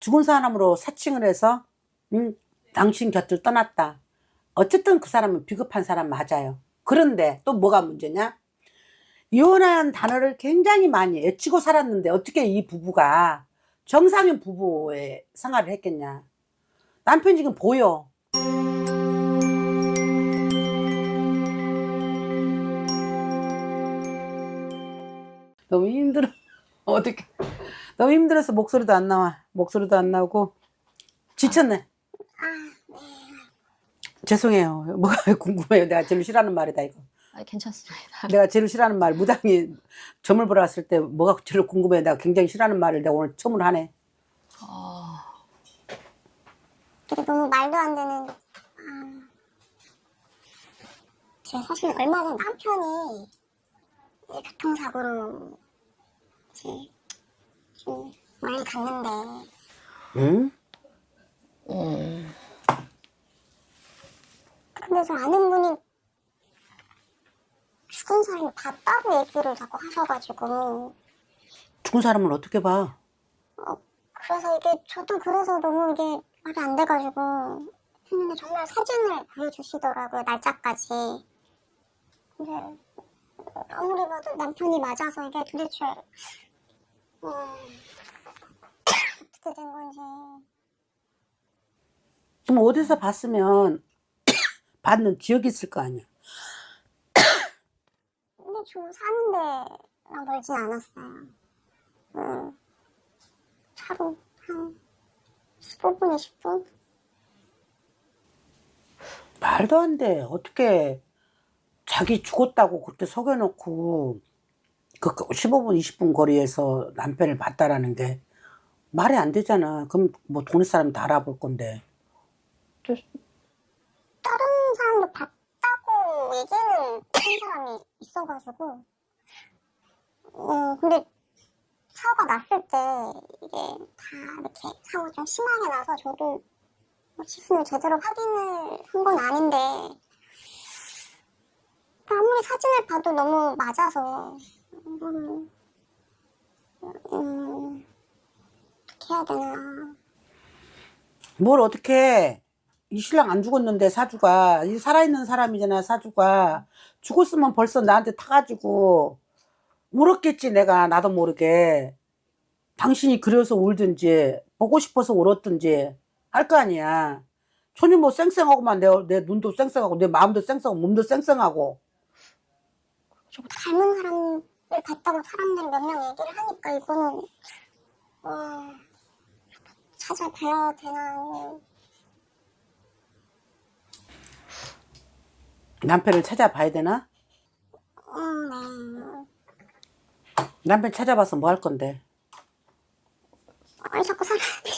죽은 사람으로 사칭을 해서 당신 곁을 떠났다. 어쨌든 그 사람은 비겁한 사람 맞아요. 그런데 또 뭐가 문제냐? 이혼한 단어를 굉장히 많이 애치고 살았는데 어떻게 이 부부가 정상인 부부의 생활을 했겠냐? 남편 지금 보여. 너무 힘들어. 어떻게? 너무 힘들어서 목소리도 안 나와. 목소리도 안 나오고 지쳤네. 죄송해요. 뭐가 궁금해요. 내가 제일 싫어하는 말이다 이거. 괜찮습니다. 내가 제일 싫어하는 말, 무당이 점을 보러 왔을 때 뭐가 제일 궁금해. 내가 굉장히 싫어하는 말을 내가 오늘 처음으로 하네. 이게 너무 말도 안 되는. 제가 사실 얼마 전 남편이 교통사고로 이제 좀 많이 갔는데. 응? 근데 저 아는 분이 죽은 사람을 봤다고 얘기를 자꾸 하셔가지고. 죽은 사람을 어떻게 봐? 그래서 이게 저도 그래서 너무 이게 말이 안 돼가지고 했는데 정말 사진을 보여주시더라고요, 날짜까지. 근데 아무리 봐도 남편이 맞아서 이게 도대체 어떻게 된 건지. 그럼 어디서 봤으면 받는 기억이 있을 거 아니야. 근데 저 사는 데랑 멀진 않았어요. 차로 한 15분, 20분? 말도 안 돼. 어떻게 자기 죽었다고 그렇게 속여놓고 그 15분, 20분 거리에서 남편을 봤다라는 게 말이 안 되잖아. 그럼 뭐 동네 사람이 다 알아볼 건데. 다른 사람도 봤다고 얘기는 한 사람이 있어가지고. 근데 사고가 났을 때 이게 다 이렇게 사고가 좀 심하게 나서 저도 지순을 제대로 확인을 한 건 아닌데 아무리 사진을 봐도 너무 맞아서 어떻게 해야 되나. 뭘 어떻게 해. 이 신랑 안 죽었는데 사주가 이 살아있는 사람이잖아. 사주가 죽었으면 벌써 나한테 타가지고 울었겠지. 내가 나도 모르게 당신이 그려서 울든지 보고 싶어서 울었든지 할 거 아니야. 손이 뭐 쌩쌩하고만 내 눈도 쌩쌩하고 내 마음도 쌩쌩하고 몸도 쌩쌩하고. 닮은 사람을 봤다고 사람들이 몇 명 얘기를 하니까 이거는 찾아봐야 되나. 남편을 찾아봐야 되나? 네. 남편 찾아봐서 뭐 할 건데? 아니 자꾸 사람들이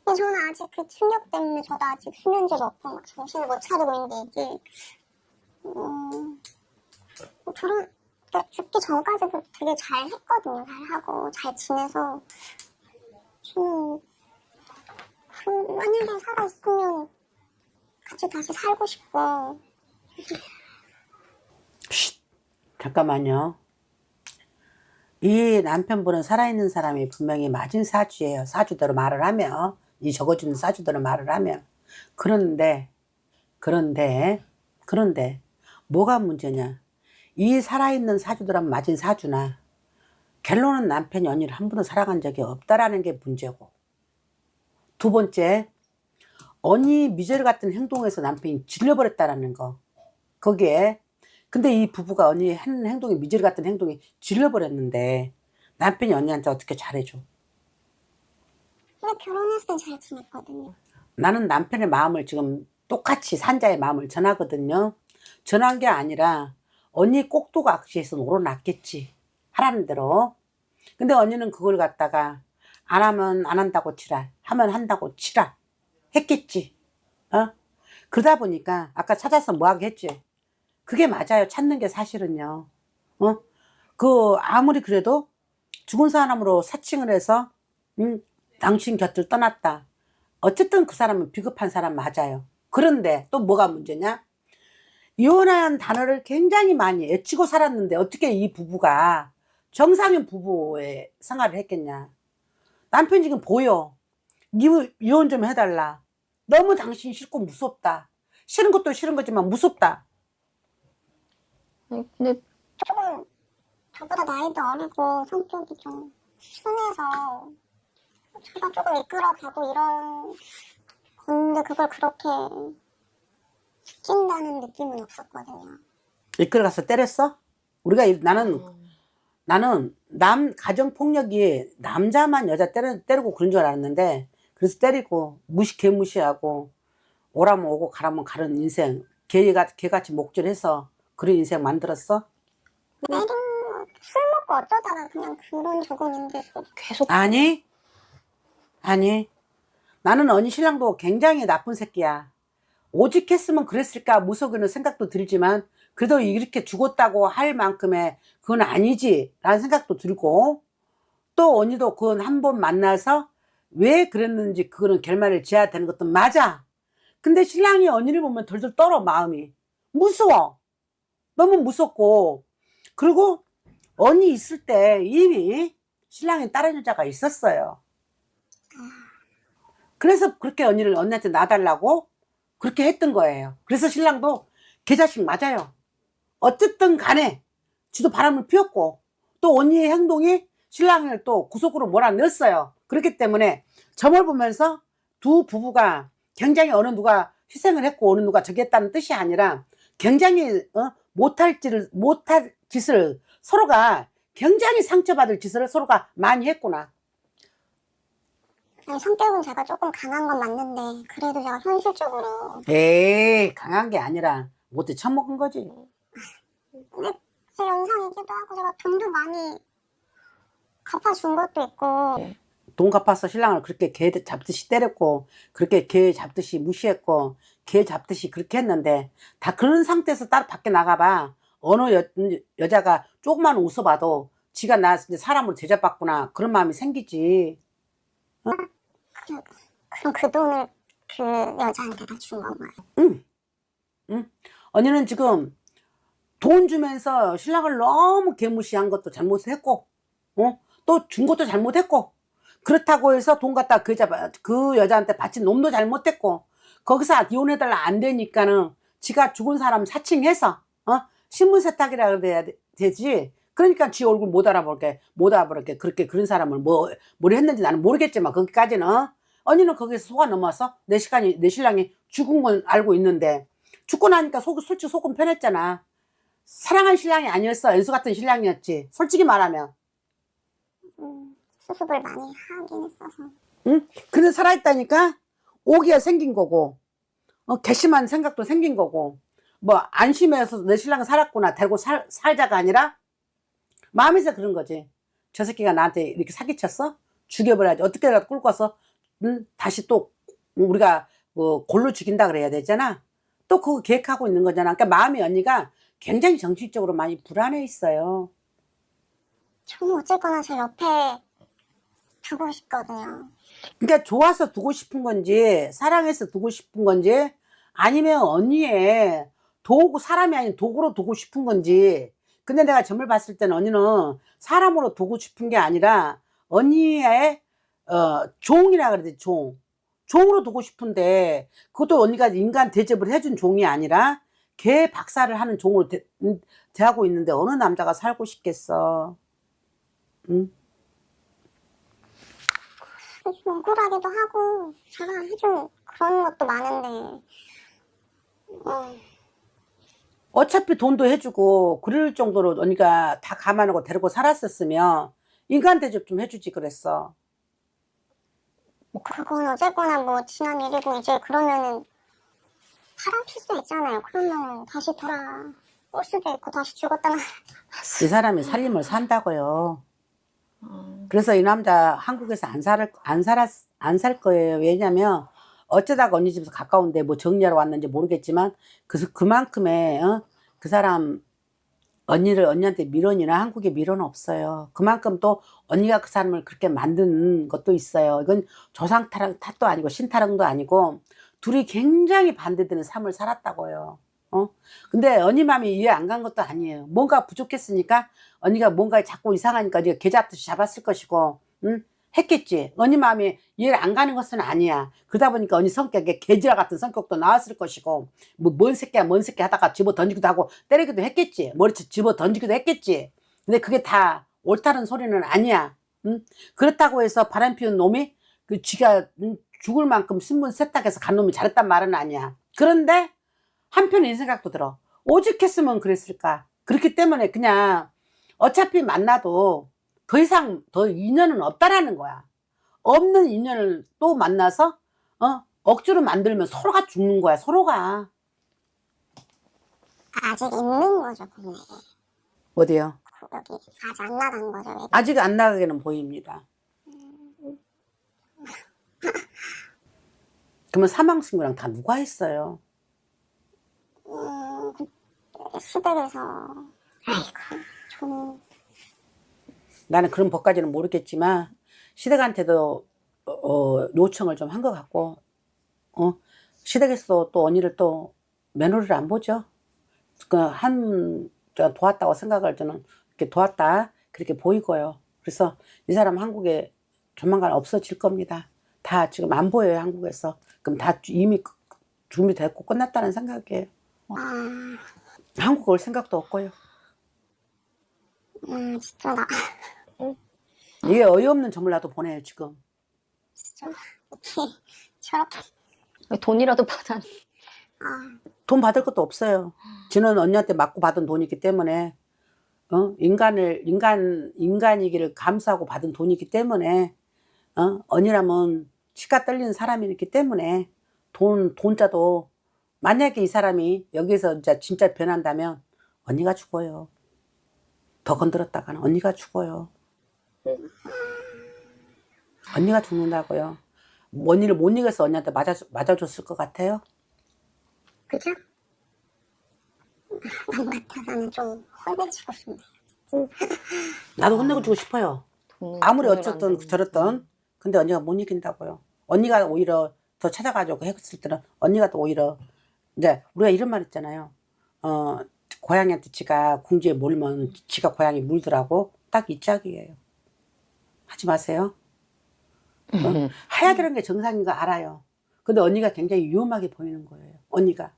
저는 아직 그 충격 때문에 저도 아직 수면제도 없고 막 정신을 못 차리고 있는데 이게 저는 죽기 전까지도 되게 잘 했거든요. 잘 하고 잘 지내서 저는 만약에 살아있으면 같이 다시 살고 싶고. 잠깐만요. 이 남편분은 살아있는 사람이 분명히 맞은 사주예요. 사주대로 말을 하면, 이 적어주는 사주대로 말을 하면. 그런데 뭐가 문제냐? 이 살아있는 사주들은 맞은 사주나 결론은 남편이 언니를 한 번도 사랑한 적이 없다라는 게 문제고, 두 번째, 언니 미제르 같은 행동에서 남편이 질려버렸다라는 거. 거기에 근데 이 부부가 언니 한 행동이 미제르 같은 행동이 질려버렸는데 남편이 언니한테 어떻게 잘해줘? 근데 결혼했을 땐 잘 지냈거든요. 나는 남편의 마음을 지금 똑같이 산자의 마음을 전하거든요. 전한 게 아니라 언니 꼭두가 악시에서 놀아놨겠지. 하라는 대로. 근데 언니는 그걸 갖다가 안 하면 안 한다고 치라. 하면 한다고 치라. 했겠지. 그러다 보니까 아까 찾아서 뭐 하게 했지. 그게 맞아요. 찾는 게 사실은요. 아무리 그래도 죽은 사람으로 사칭을 해서 당신 곁을 떠났다. 어쨌든 그 사람은 비겁한 사람 맞아요. 그런데 또 뭐가 문제냐? 이혼한 단어를 굉장히 많이 애치고 살았는데 어떻게 이 부부가 정상인 부부의 생활을 했겠냐? 남편 지금 보여. 이혼 좀 해달라. 너무 당신 싫고 무섭다. 싫은 것도 싫은 거지만 무섭다. 근데 조금 저보다 나이도 어리고 성격이 좀 순해서 제가 조금 이끌어가고 이런 건데 그걸 그렇게 시킨다는 느낌은 없었거든요. 이끌어가서 때렸어? 나는 가정 폭력이 남자만 여자 때리고 그런 줄 알았는데, 그래서 때리고 개무시하고 오라면 오고 가라면 가는 인생, 개같이 목줄해서 그런 인생 만들었어? 때린 술 먹고 어쩌다가 그냥 그런 적은인데 계속 아니 나는 언니 신랑도 굉장히 나쁜 새끼야. 오직했으면 그랬을까 무속이는 생각도 들지만, 그래도 이렇게 죽었다고 할 만큼의 그건 아니지 라는 생각도 들고, 또 언니도 그건 한 번 만나서 왜 그랬는지 그거는 결말을 지어야 되는 것도 맞아. 근데 신랑이 언니를 보면 덜덜 떨어. 마음이 무서워. 너무 무섭고, 그리고 언니 있을 때 이미 신랑이 다른 여자가 있었어요. 그래서 그렇게 언니한테 놔달라고 그렇게 했던 거예요. 그래서 신랑도 걔 자식 맞아요. 어쨌든 간에 지도 바람을 피웠고, 또 언니의 행동이 신랑을 또 구속으로 몰아넣었어요. 그렇기 때문에 점을 보면서 두 부부가 굉장히 어느 누가 희생을 했고 어느 누가 저기 했다는 뜻이 아니라, 굉장히 못할 짓을 서로가, 굉장히 상처받을 짓을 서로가 많이 했구나. 아니, 성격은 제가 조금 강한 건 맞는데 그래도 제가 현실적으로 에이, 강한 게 아니라 못해 처먹은 거지. 근데 제 영상이기도 하고 제가 돈도 많이 갚아준 것도 있고 돈 갚아서 신랑을 그렇게 개 잡듯이 때렸고, 그렇게 개 잡듯이 무시했고, 개 잡듯이 그렇게 했는데, 다 그런 상태에서 따로 밖에 나가봐. 어느 여자가 조금만 웃어봐도 지가 나 이제 사람으로 대접받구나 그런 마음이 생기지. 그럼 그 돈을 그 여자한테다 준 건가요? 응? 언니는 지금 돈 주면서 신랑을 너무 개무시한 것도 잘못했고, 또 준 것도 잘못했고, 그렇다고 해서 돈 갖다 그 여자한테 바친 놈도 잘못했고, 거기서 이혼해달라 안 되니까는 지가 죽은 사람 사칭해서 신문 세탁이라 그래야 되지. 그러니까 지 얼굴 못 알아볼게 그렇게 그런 사람을 뭘 했는지 나는 모르겠지만, 거기까지는 언니는 거기서 속아 넘어서 내 신랑이 죽은 건 알고 있는데, 죽고 나니까 솔직히 속은 편했잖아. 사랑한 신랑이 아니었어. 연수 같은 신랑이었지, 솔직히 말하면. 수습을 많이 하긴 했어서 응? 근데 살아있다니까 오기가 생긴 거고, 괘씸한 생각도 생긴 거고, 뭐 안심해서 내 신랑 살았구나 데리고 살자가 아니라 마음에서 그런 거지. 저 새끼가 나한테 이렇게 사기쳤어? 죽여버려야지. 어떻게라도 끌고 와서 다시 또 우리가 골로 죽인다 그래야 되잖아. 또 그거 계획하고 있는 거잖아. 그러니까 마음이 언니가 굉장히 정신적으로 많이 불안해 있어요. 저는 어쨌거나 제 옆에 두고 싶거든요. 그러니까 좋아서 두고 싶은 건지 사랑해서 두고 싶은 건지, 아니면 언니의 사람이 아닌 도구로 두고 싶은 건지. 근데 내가 점을 봤을 때는 언니는 사람으로 두고 싶은 게 아니라 언니의 종이라 그러지, 종으로 두고 싶은데, 그것도 언니가 인간 대접을 해준 종이 아니라 개 박살을 하는 종으로 대하고 있는데 어느 남자가 살고 싶겠어. 응? 좀 억울하기도 하고 제가 해준 그런 것도 많은데 어차피 돈도 해주고 그럴 정도로 언니가 다 감안하고 데리고 살았었으면 인간 대접 좀 해주지 그랬어. 그건 어쨌거나 뭐 지난 일이고 이제 그러면은 바람 필 수 있잖아요. 그러면 다시 돌아올 수도 있고 다시 죽었다가 이 사람이 살림을 산다고요. 그래서 이 남자 한국에서 안 살 거예요. 왜냐면 어쩌다가 언니 집에서 가까운데 뭐 정리하러 왔는지 모르겠지만, 그래서 그만큼의 그 사람 언니한테 미련이나 한국에 미련은 없어요. 그만큼 또 언니가 그 사람을 그렇게 만든 것도 있어요. 이건 조상 탓도 아니고 신타령도 아니고 둘이 굉장히 반대되는 삶을 살았다고요. 근데 언니 마음이 이해 안 간 것도 아니에요. 뭔가 부족했으니까 언니가 뭔가 자꾸 이상하니까 언니가 개 잡듯이 잡았을 것이고, 했겠지. 언니 마음이 이해를 안 가는 것은 아니야. 그러다 보니까 언니 성격에 개지라 같은 성격도 나왔을 것이고, 뭐, 뭔 새끼야, 뭔 새끼 하다가 집어 던지기도 하고, 때리기도 했겠지. 머리채 집어 던지기도 했겠지. 근데 그게 다 옳다는 소리는 아니야. 응? 그렇다고 해서 바람 피운 놈이, 쥐가 죽을 만큼 신문 세탁해서 간 놈이 잘했단 말은 아니야. 그런데, 한편에 이 생각도 들어. 오죽했으면 그랬을까. 그렇기 때문에 그냥, 어차피 만나도, 더 이상 더 인연은 없다라는 거야. 없는 인연을 또 만나서 억지로 만들면 서로가 죽는 거야. 서로가. 아직 있는 거죠, 국내에. 어디요? 여기 아직 안 나간 거죠. 아직 안 나가게는 보입니다. 그러면 사망 신고랑 다 누가 했어요? 시댁에서. 아이고, 좀. 나는 그런 법까지는 모르겠지만 시댁한테도 요청을 좀 한 것 같고, 시댁에서 또 언니를 또 며느리를 안 보죠. 도왔다고 생각을 저는 이렇게 도왔다 그렇게 보이고요. 그래서 이 사람 한국에 조만간 없어질 겁니다. 다 지금 안 보여요, 한국에서. 그럼 다 이미 준비됐고 끝났다는 생각이에요. 한국 올 생각도 없고요. 진짜 나. 이게 어이없는 점을 나도 보내요, 지금. 진짜 어떻게 저렇게. 돈이라도 받아. 돈 받을 것도 없어요. 지는 언니한테 맞고 받은 돈이기 때문에, 인간이기를 감수하고 받은 돈이기 때문에, 언니라면 치가 떨리는 사람이기 때문에, 돈자도, 만약에 이 사람이 여기서 이제 진짜 변한다면, 언니가 죽어요. 더 건드렸다가는 언니가 죽어요. 언니가 죽는다고요. 언니를 못 이겨서 언니한테 맞아줬을 것 같아요? 그죠? 남 같아서는 좀 혼내주고 싶네요. 나도 혼내고 주고 싶어요. 아무리 어쨌든 저랬던, 근데 언니가 못 이긴다고요. 언니가 오히려 더 찾아가지고 했을 때는 언니가 또 오히려, 이제 우리가 이런 말 있잖아요. 고양이한테 지가 궁지에 몰면 지가 고양이 물더라고. 딱 이 짝이에요. 하지 마세요. 해야 되는 게 정상인 거 알아요. 근데 언니가 굉장히 위험하게 보이는 거예요. 언니가.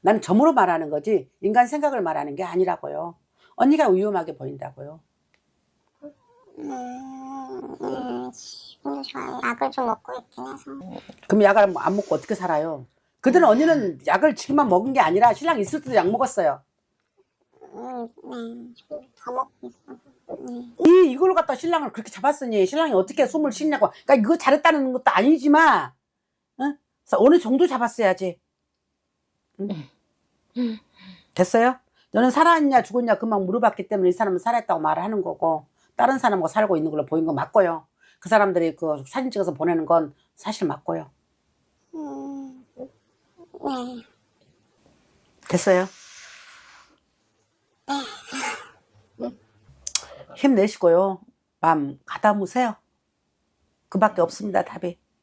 나는 점으로 말하는 거지 인간 생각을 말하는 게 아니라고요. 언니가 위험하게 보인다고요. 기분도 좋아요. 약을 좀 먹고 있긴 해서. 그럼 약을 안 먹고 어떻게 살아요? 그들은 언니는 약을 지금만 먹은 게 아니라 신랑 있을 때도 약 먹었어요. 네, 좀 더 먹고 있어서. 이걸 갖다 신랑을 그렇게 잡았으니 신랑이 어떻게 숨을 쉬냐고. 그러니까 이거 잘했다는 것도 아니지만, 그래서 어느 정도 잡았어야지. 됐어요? 너는 살았냐 죽었냐 그만 물어봤기 때문에 이 사람은 살았다고 말을 하는 거고, 다른 사람하고 살고 있는 걸로 보인 건 맞고요. 그 사람들이 그 사진 찍어서 보내는 건 사실 맞고요. 네. 됐어요? 힘내시고요. 마음 가다무세요. 그밖에 없습니다, 답이.